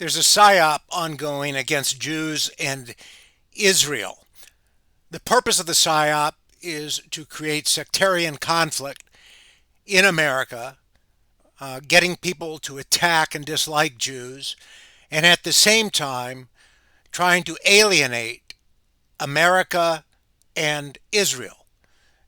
There's a psyop ongoing against Jews and Israel. The purpose of the psyop is to create sectarian conflict in America, getting people to attack and dislike Jews, and at the same time trying to alienate America and Israel.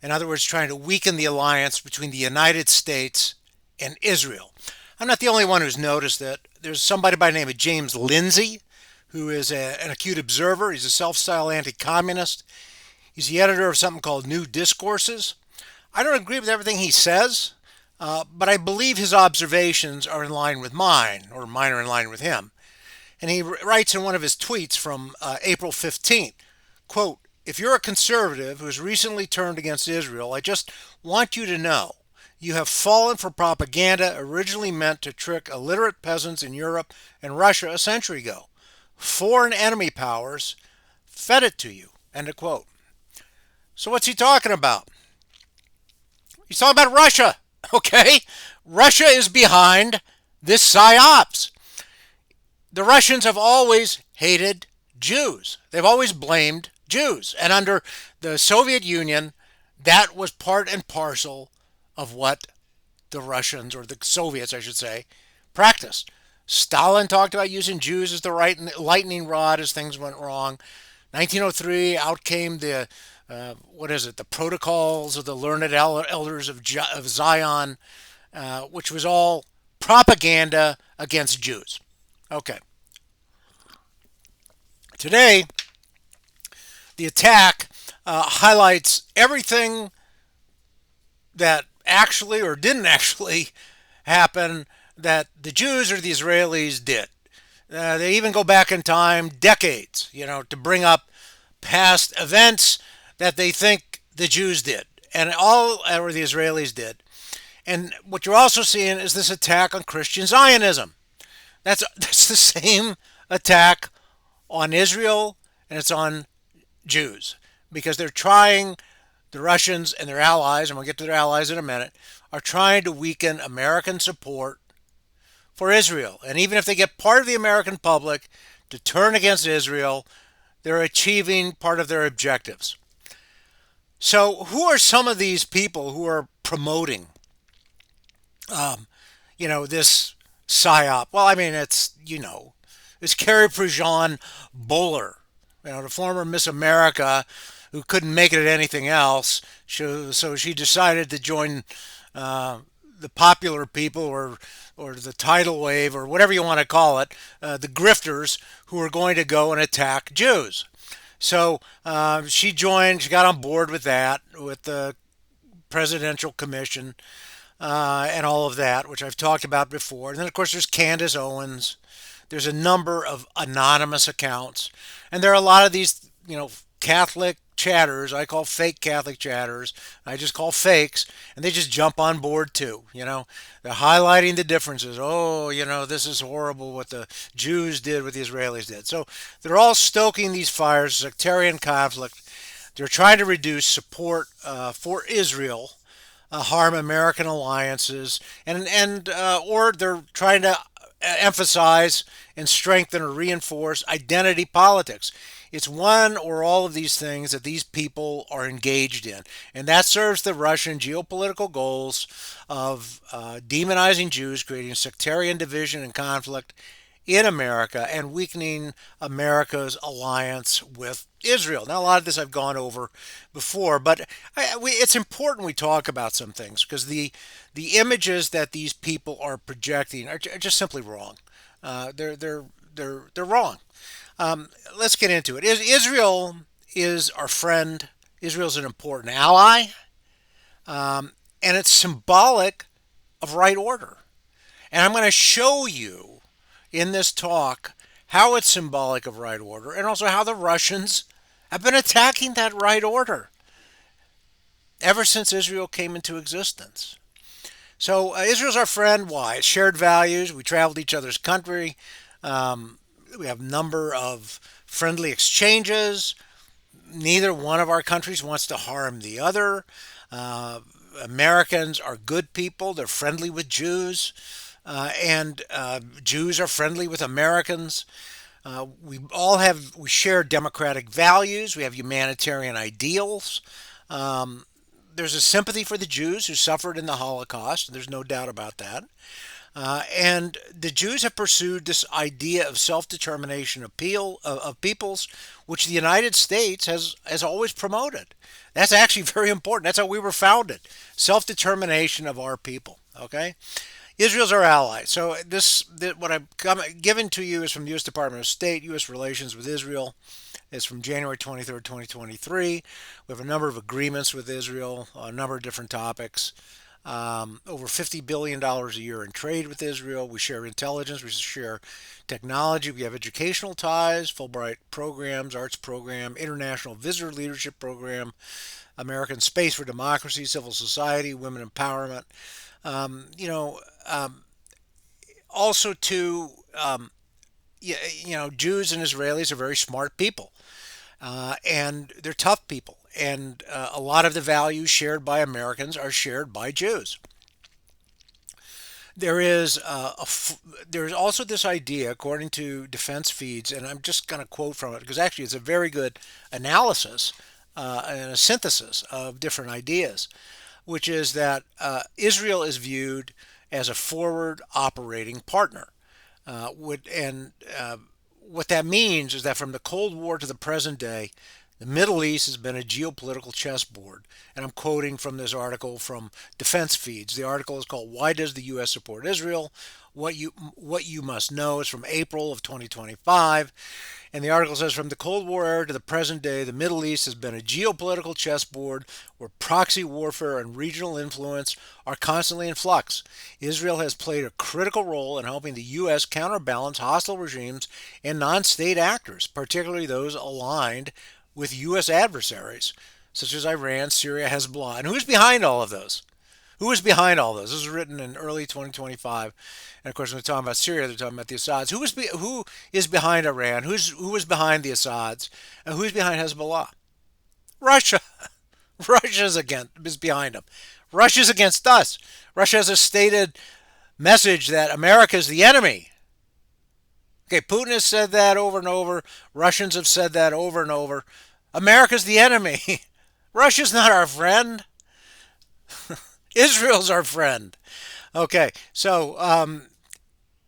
In other words, trying to weaken the alliance between the United States and Israel. I'm not the only one who's noticed that. There's somebody by the name of James Lindsay, who is an acute observer. He's a self-styled anti-communist. He's the editor of something called New Discourses. I don't agree with everything he says, but I believe his observations are in line with mine, or mine are in line with him. And he writes in one of his tweets from April 15th, quote, "If you're a conservative who has recently turned against Israel, I just want you to know you have fallen for propaganda originally meant to trick illiterate peasants in Europe and Russia a century ago. Foreign enemy powers fed it to you." End of quote. So what's he talking about? He's talking about Russia, okay? Russia is behind this psyops. The Russians have always hated Jews. They've always blamed Jews. And under the Soviet Union, that was part and parcel of what the Russians, or the Soviets, I should say, practiced. Stalin talked about using Jews as the right lightning rod as things went wrong. 1903, out came the, the Protocols of the Learned Elders of Zion, which was all propaganda against Jews. Okay. Today, the attack highlights everything that actually or didn't actually happen that the Jews or the Israelis did. They even go back in time decades, to bring up past events that they think the Jews did and all or the Israelis did. And what you're also seeing is this attack on Christian Zionism. That's the same attack on Israel, and it's on Jews, because they're trying, the Russians and their allies, and we'll get to their allies in a minute, are trying to weaken American support for Israel. And even if they get part of the American public to turn against Israel, they're achieving part of their objectives. So who are some of these people who are promoting, this psyop? Well, I mean, it's Carrie Prejean Boller, the former Miss America, who couldn't make it at anything else. So she decided to join the popular people, or the tidal wave, or whatever you want to call it, the grifters who are going to go and attack Jews. So she joined, she got on board with that, with the Presidential Commission and all of that, which I've talked about before. And then, of course, there's Candace Owens. There's a number of anonymous accounts. And there are a lot of these, Catholic chatters. I call fake Catholic chatters. I just call fakes. And they just jump on board too. They're highlighting the differences. Oh, this is horrible what the Jews did, what the Israelis did. So they're all stoking these fires, sectarian conflict. They're trying to reduce support for Israel, harm American alliances, and or they're trying to emphasize and strengthen or reinforce identity politics. It's one or all of these things that these people are engaged in. And that serves the Russian geopolitical goals of demonizing Jews, creating sectarian division and conflict in America, and weakening America's alliance with Israel. Now, a lot of this I've gone over before, but it's important we talk about some things, because the images that these people are projecting are just simply wrong. They're wrong. Let's get into it. Israel is our friend. Israel's an important ally, and it's symbolic of right order. And I'm going to show you in this talk how it's symbolic of right order, and also how the Russians have been attacking that right order ever since Israel came into existence. So Israel's our friend. Why? Shared values. We traveled each other's country. We have a number of friendly exchanges. Neither one of our countries wants to harm the other. Americans are good people. They're friendly with Jews. And Jews are friendly with Americans. We share democratic values. We have humanitarian ideals. There's a sympathy for the Jews who suffered in the Holocaust. There's no doubt about that. And the Jews have pursued this idea of self-determination of peoples, which the United States has always promoted. That's actually very important. That's how we were founded: self-determination of our people. Okay, Israel's our ally. So what I'm given to you is from the U.S. Department of State, U.S. relations with Israel. It's from January 23rd, 2023. We have a number of agreements with Israel, a number of different topics. Over $50 billion a year in trade with Israel. We share intelligence. We share technology. We have educational ties, Fulbright programs, arts program, international visitor leadership program, American Space for Democracy, civil society, women empowerment. Um, you know, um, Also too, Jews and Israelis are very smart people, and they're tough people. And a lot of the values shared by Americans are shared by Jews. There is there's also this idea, according to Defense Feeds, and I'm just going to quote from it because actually it's a very good analysis and a synthesis of different ideas, which is that Israel is viewed as a forward operating partner. And What that means is that from the Cold War to the present day, the Middle East has been a geopolitical chessboard. And I'm quoting from this article from Defense Feeds. The article is called "Why Does the U.S. Support Israel? What you must know." Is from April of 2025. And the article says, from the Cold War era to the present day, the Middle East has been a geopolitical chessboard where proxy warfare and regional influence are constantly in flux. Israel has played a critical role in helping the U.S. counterbalance hostile regimes and non state actors, particularly those aligned with U.S. adversaries, such as Iran, Syria, Hezbollah. And who's behind all of those? Who is behind all this? This was written in early 2025, and of course, when they're talking about Syria, they're talking about the Assads. Who is behind Iran? Who is behind the Assads? And who's behind Hezbollah? Russia. Is behind them. Russia's against us. Russia has a stated message that America is the enemy. Okay, Putin has said that over and over. Russians have said that over and over. America's the enemy. Russia's not our friend. Israel's our friend. Okay,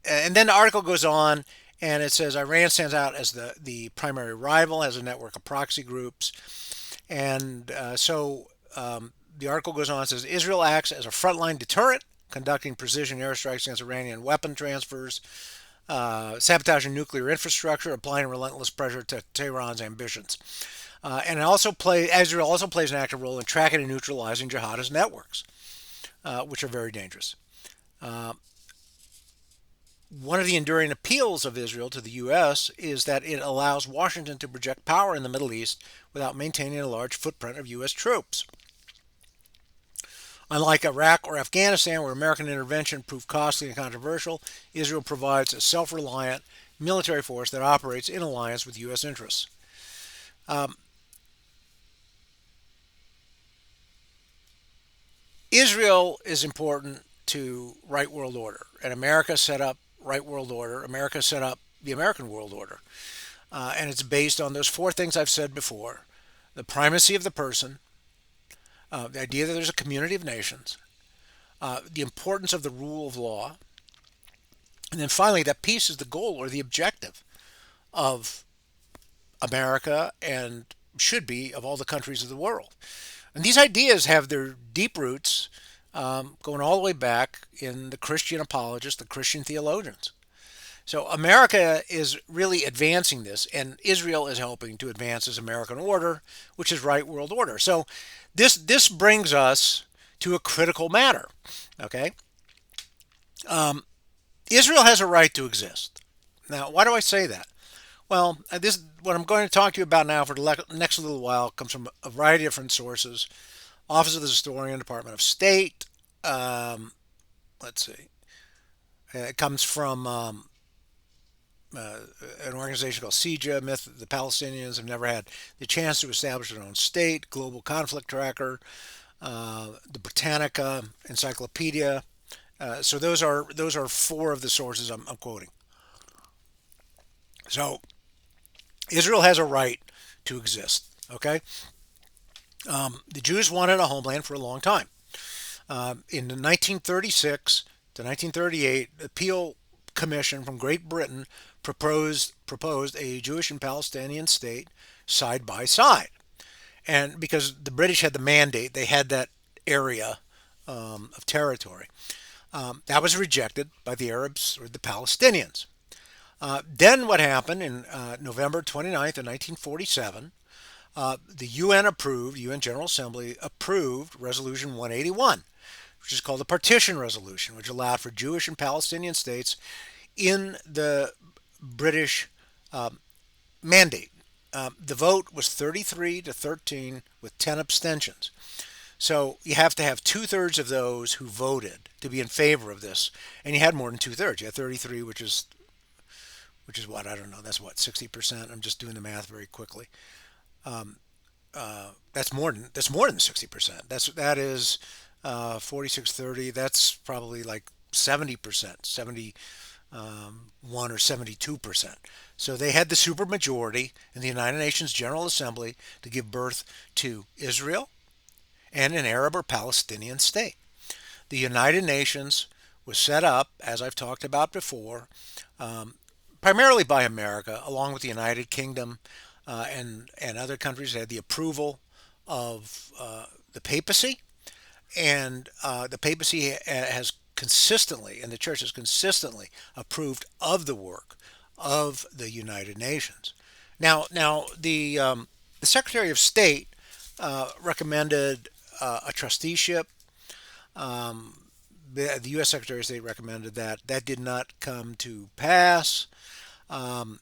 and then the article goes on and it says Iran stands out as the primary rival, has a network of proxy groups. And the article goes on and says Israel acts as a frontline deterrent, conducting precision airstrikes against Iranian weapon transfers, sabotaging nuclear infrastructure, applying relentless pressure to Tehran's ambitions. And Israel also plays an active role in tracking and neutralizing jihadist networks, which are very dangerous. One of the enduring appeals of Israel to the U.S. is that it allows Washington to project power in the Middle East without maintaining a large footprint of U.S. troops. Unlike Iraq or Afghanistan, where American intervention proved costly and controversial, Israel provides a self reliant military force that operates in alliance with U.S. interests. Um, Israel is important to right world order, and America set up right world order. America set up the American world order, and it's based on those four things I've said before: the primacy of the person, the idea that there's a community of nations, the importance of the rule of law, and then finally that peace is the goal or the objective of America and should be of all the countries of the world. And these ideas have their deep roots going all the way back in the Christian apologists, the Christian theologians. So America is really advancing this, and Israel is helping to advance this American order, which is right world order. So this brings us to a critical matter. Okay, Israel has a right to exist. Now, why do I say that? Well, this what I'm going to talk to you about now for the next little while comes from a variety of different sources. Office of the Historian, Department of State. Um, let's see. It comes from uh, an organization called CEJA, Myth the Palestinians have never had the chance to establish their own state, Global Conflict Tracker, the Britannica Encyclopedia, So those are four of the sources I'm quoting. So Israel has a right to exist. Okay, the Jews wanted a homeland for a long time. In 1936 to 1938, the Peel Commission from Great Britain proposed a Jewish and Palestinian state side by side, and because the British had the mandate, they had that area of territory. That was rejected by the Arabs or the Palestinians. Then what happened in November 29th of 1947? The UN General Assembly approved Resolution 181, which is called the Partition Resolution, which allowed for Jewish and Palestinian states in the British mandate. The vote was 33 to 13 with 10 abstentions. So you have to have two-thirds of those who voted to be in favor of this, and you had more than two-thirds. You had 33, which is what, I don't know. That's what, 60%. I'm just doing the math very quickly. That's more than 60%. That is 4630. That's probably like 70%, 71 or 72%. So they had the supermajority in the United Nations General Assembly to give birth to Israel and an Arab or Palestinian state. The United Nations was set up, as I've talked about before, primarily by America, along with the United Kingdom and other countries that had the approval of the papacy. And the papacy has consistently, and the church has consistently approved of the work of the United Nations. Now the Secretary of State recommended a trusteeship. The U.S. Secretary of State recommended that. That did not come to pass. And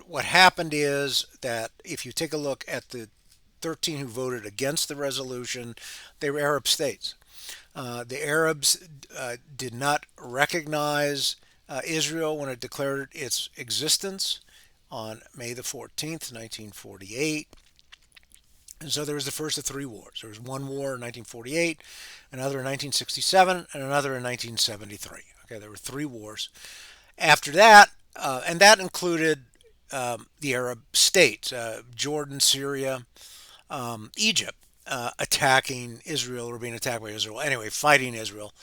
what happened is that if you take a look at the 13 who voted against the resolution, they were Arab states. The Arabs did not recognize Israel when it declared its existence on May the 14th, 1948. And so there was the first of three wars. There was one war in 1948, another in 1967, and another in 1973. Okay, there were three wars. After that, and that included the Arab states, Jordan, Syria, Egypt, attacking Israel or being attacked by Israel. Anyway, fighting Israel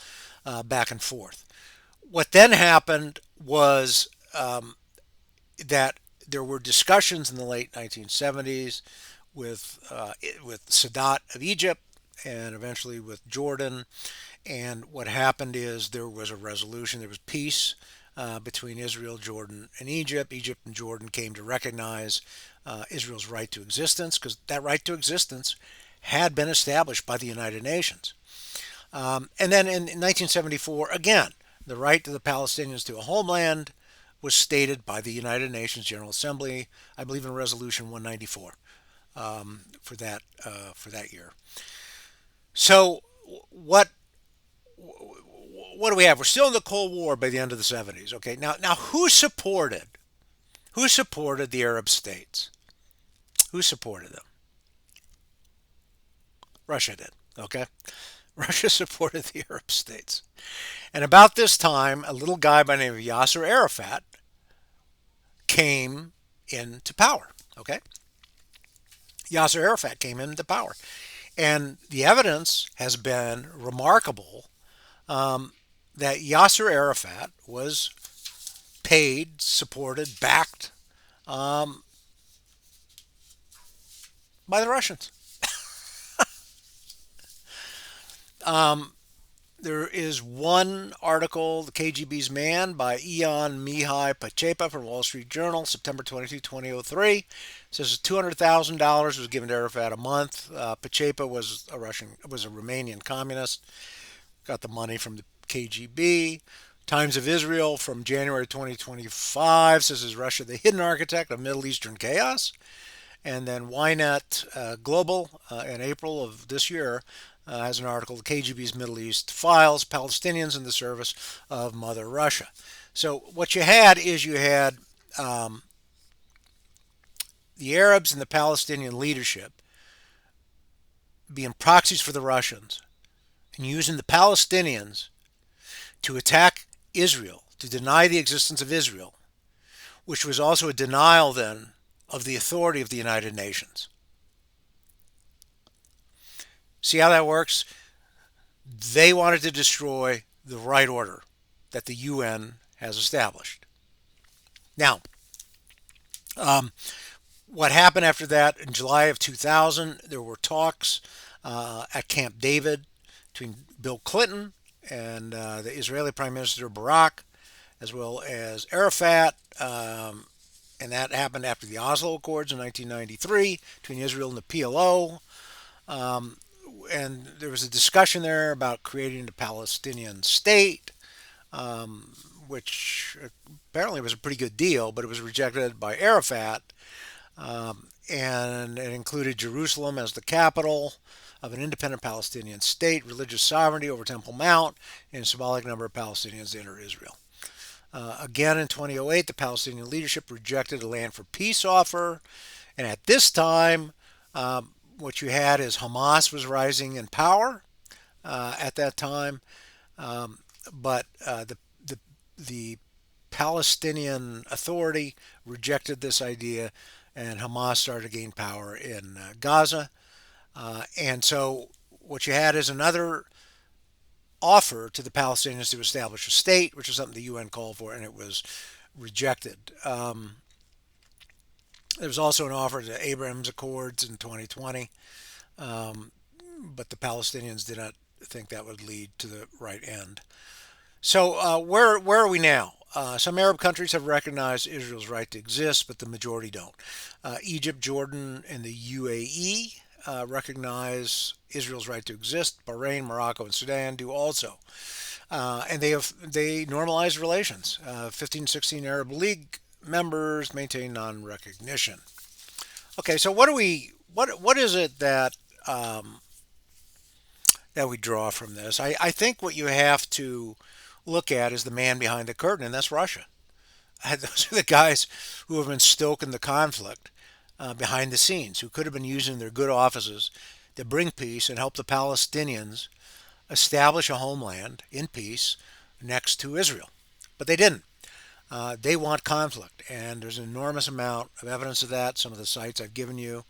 back and forth. What then happened was that there were discussions in the late 1970s with Sadat of Egypt and eventually with Jordan. And what happened is there was a resolution. There was peace between Israel, Jordan, and Egypt. Egypt and Jordan came to recognize Israel's right to existence because that right to existence had been established by the United Nations. And then in 1974, again, the right to the Palestinians to a homeland was stated by the United Nations General Assembly, I believe in Resolution 194 for that year. So what do we have? We're still in the Cold War by the end of the 70s. Okay, now who supported the Arab states? Who supported them? Russia did. Okay, Russia supported the Arab states. And about this time, a little guy by the name of Yasser Arafat came into power. Okay, Yasser Arafat came into power, and the evidence has been remarkable that Yasser Arafat was paid, supported, backed by the Russians. There is one article, The KGB's Man, by Ion Mihai Pachepa from Wall Street Journal, September 22, 2003. It says $200,000 was given to Arafat a month. Pachepa was a Romanian communist. Got the money from the KGB. Times of Israel from January 2025 says, is Russia the hidden architect of Middle Eastern chaos? And then Ynet Global in April of this year has an article, The KGB's Middle East Files, Palestinians in the Service of Mother Russia. So what you had is the Arabs and the Palestinian leadership being proxies for the Russians and using the Palestinians to attack Israel, to deny the existence of Israel, which was also a denial then of the authority of the United Nations. See how that works? They wanted to destroy the right order that the UN has established. Now, um, what happened after that in July of 2000, there were talks at Camp David between Bill Clinton and the Israeli Prime Minister Barak, as well as Arafat. And that happened after the Oslo Accords in 1993 between Israel and the PLO. Um, and there was a discussion there about creating a Palestinian state, which apparently was a pretty good deal, but it was rejected by Arafat. And it included Jerusalem as the capital of an independent Palestinian state, religious sovereignty over Temple Mount, and a symbolic number of Palestinians to enter Israel. Again, in 2008, the Palestinian leadership rejected a land for peace offer. And at this time, what you had is Hamas was rising in power at that time. But the Palestinian Authority rejected this idea, and Hamas started to gain power in Gaza. And so what you had is another offer to the Palestinians to establish a state, which is something the UN called for, and it was rejected. There was also an offer to Abraham's Accords in 2020, but the Palestinians did not think that would lead to the right end. So where are we now? Some Arab countries have recognized Israel's right to exist, but the majority don't. Egypt, Jordan, and the UAE recognize Israel's right to exist. Bahrain, Morocco, and Sudan do also. And they normalize relations. 15, 16 Arab League members maintain non-recognition. Okay, so what is it that that we draw from this? I think what you have to look at is the man behind the curtain, and that's Russia. Those are the guys who have been stoking the conflict behind the scenes, who could have been using their good offices to bring peace and help the Palestinians establish a homeland in peace next to Israel. But they didn't. They want conflict, and there's an enormous amount of evidence of that. Some of the sites I've given you.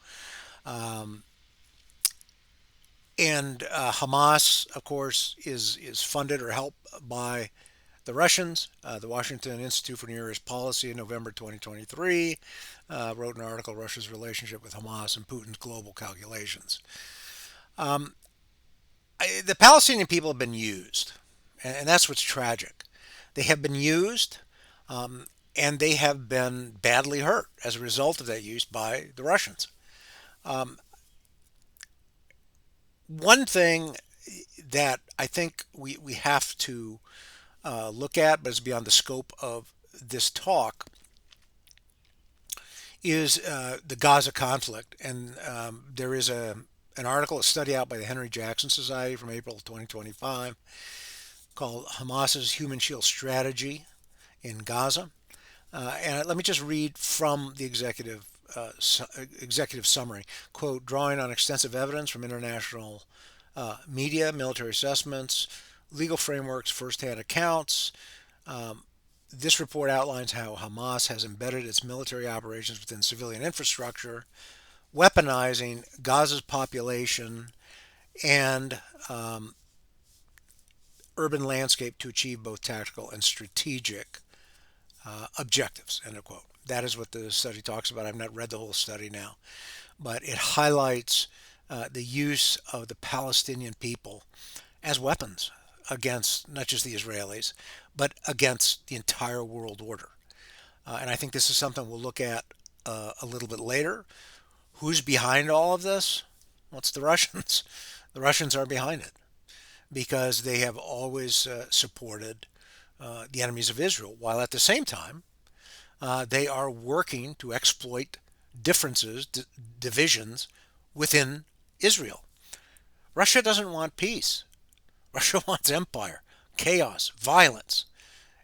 And Hamas, of course, is funded or helped by the Russians. The Washington Institute for Near East Policy in November 2023 wrote an article, Russia's relationship with Hamas and Putin's global calculations. The Palestinian people have been used, and that's what's tragic. They have been used, and they have been badly hurt as a result of that use by the Russians. One thing that I think we have to look at, but is beyond the scope of this talk, is the Gaza conflict. And there is an article, a study out by the Henry Jackson Society from April 2025 called Hamas's Human Shield Strategy in Gaza. And let me just read from the executive summary. Quote, drawing on extensive evidence from international media, military assessments, legal frameworks, first-hand accounts. This report outlines how Hamas has embedded its military operations within civilian infrastructure, weaponizing Gaza's population and urban landscape to achieve both tactical and strategic objectives, end of quote. That is what the study talks about. I've not read the whole study now, but it highlights the use of the Palestinian people as weapons against not just the Israelis, but against the entire world order. And I think this is something we'll look at a little bit later. Who's behind all of this? Well, it's the Russians. The Russians are behind it because they have always supported the enemies of Israel, while at the same time, they are working to exploit differences, divisions within Israel. Russia doesn't want peace. Russia wants empire, chaos, violence.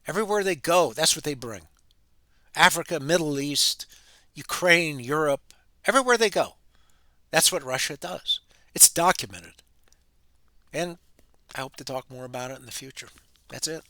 Everywhere they go, that's what they bring. Africa, Middle East, Ukraine, Europe, everywhere they go. That's what Russia does. It's documented. And I hope to talk more about it in the future. That's it.